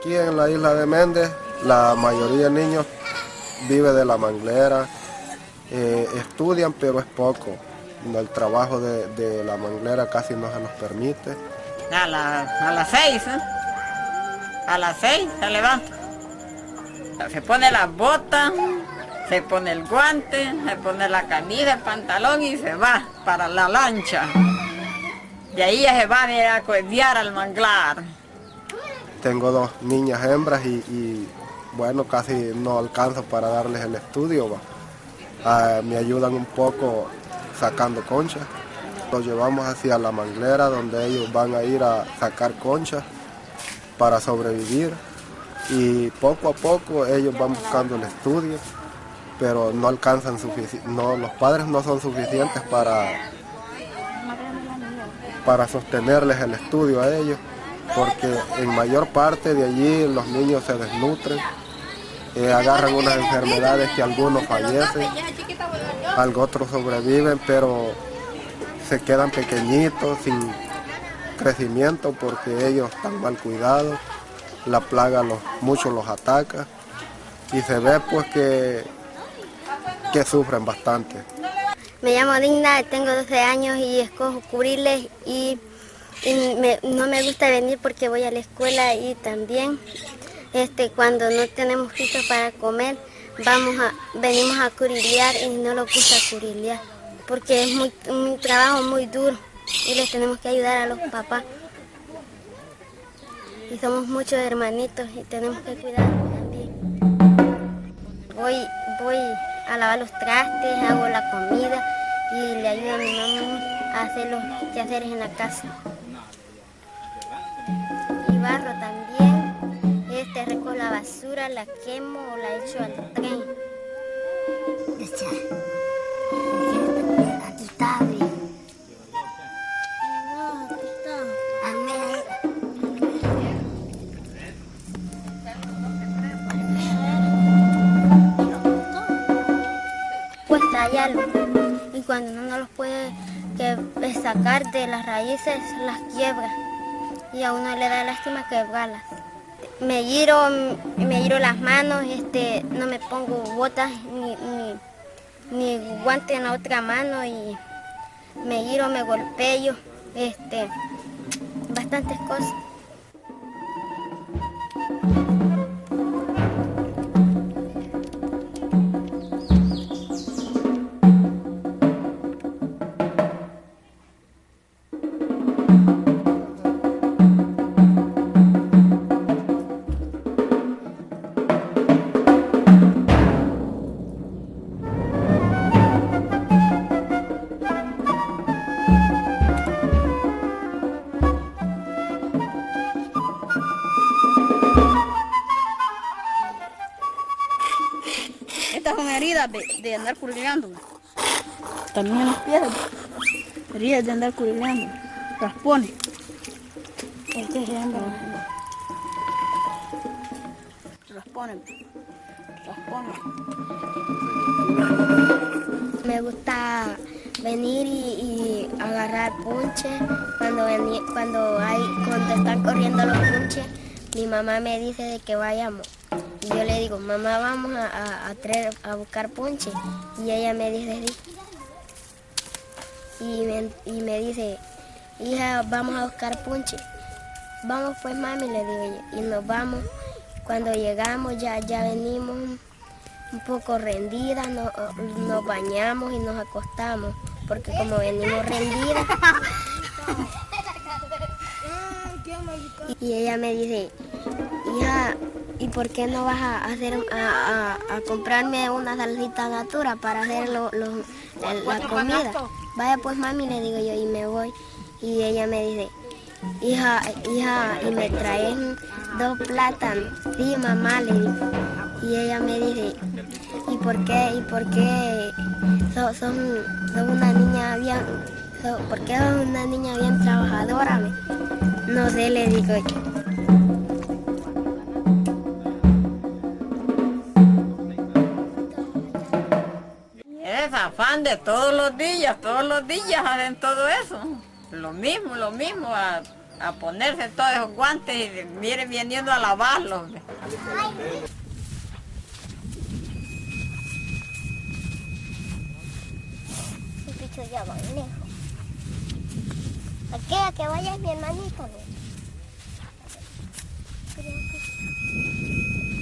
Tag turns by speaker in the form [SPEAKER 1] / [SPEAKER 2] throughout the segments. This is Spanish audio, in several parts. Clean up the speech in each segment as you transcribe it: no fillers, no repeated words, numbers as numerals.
[SPEAKER 1] Aquí en la isla de Méndez, la mayoría de niños vive de la manglera, estudian pero es poco. El trabajo de la manglera casi no se los permite.
[SPEAKER 2] A las 6, ¿eh? A las 6 se levanta. Se pone las botas, se pone el guante, se pone la camisa, el pantalón y se va para la lancha. De ahí ya se va a cueviar al manglar.
[SPEAKER 1] Tengo 2 niñas hembras y bueno, casi no alcanzo para darles el estudio. Me ayudan un poco sacando conchas. Los llevamos hacia la manglera donde ellos van a ir a sacar conchas para sobrevivir. Y poco a poco ellos van buscando el estudio, pero no alcanzan los padres no son suficientes para sostenerles el estudio a ellos, porque en mayor parte de allí los niños se desnutren, agarran unas enfermedades que algunos fallecen, otros sobreviven, pero se quedan pequeñitos, sin crecimiento, porque ellos están mal cuidados. La plaga muchos los ataca y se ve pues que sufren bastante.
[SPEAKER 3] Me llamo Digna, tengo 12 años y escojo cubrirles no me gusta venir porque voy a la escuela y también cuando no tenemos piso para comer venimos a curillear y no nos gusta curillear porque es un trabajo muy duro y les tenemos que ayudar a los papás. Y somos muchos hermanitos y tenemos que cuidarlos también. Voy a lavar los trastes, hago la comida y le ayudo a mi mamá a hacer los quehaceres en la casa. Y barro también, recojo la basura, la quemo o la echo al tren. Aquí está, pues tallarlo y cuando no los puede sacar de las raíces las quiebra y a uno le da lástima quebrarlas. Me giro las manos, no me pongo botas ni guante en la otra mano y me giro, me golpeo, bastantes cosas.
[SPEAKER 4] Estas son heridas de andar curileando. También en los pies, heridas de andar curileando. Raspones. Raspones.
[SPEAKER 3] Me gusta venir y agarrar punche. Cuando están corriendo los punches, mi mamá me dice de que vayamos. Y yo le digo, mamá, vamos a buscar punche. Y ella me dice sí. Y me dice, hija, vamos a buscar punche. Vamos pues, mami, le digo yo. Y nos vamos. Cuando llegamos ya venimos un poco rendidas, nos bañamos y nos acostamos. Porque como venimos rendidas. Y ella me dice, hija, ¿y por qué no vas a comprarme una salsita natura para hacer la comida? Vaya pues, mami, le digo yo, y me voy. Y ella me dice, hija, y me traen 2 plátanos. Sí, mamá, le digo. Y ella me dice, ¿y por qué son una niña bien, por qué son una niña bien trabajadora? No sé, le digo yo.
[SPEAKER 2] Es afán de todos los días hacen todo eso. Lo mismo, a ponerse todos esos guantes y miren viniendo a lavarlos.
[SPEAKER 3] El bicho ya va lejos. Aquella que vaya es mi hermanito.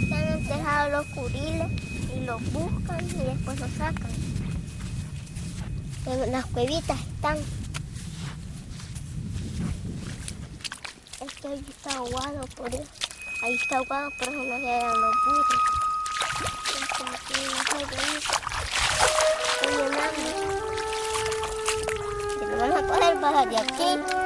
[SPEAKER 3] Se han dejado los curiles y los buscan y después los sacan. En las cuevitas están. Este ahí está ahogado por eso. Ahí está ahogado, por eso no se hallan los burros. Estoy llenando. Si lo van a coger, baja de aquí.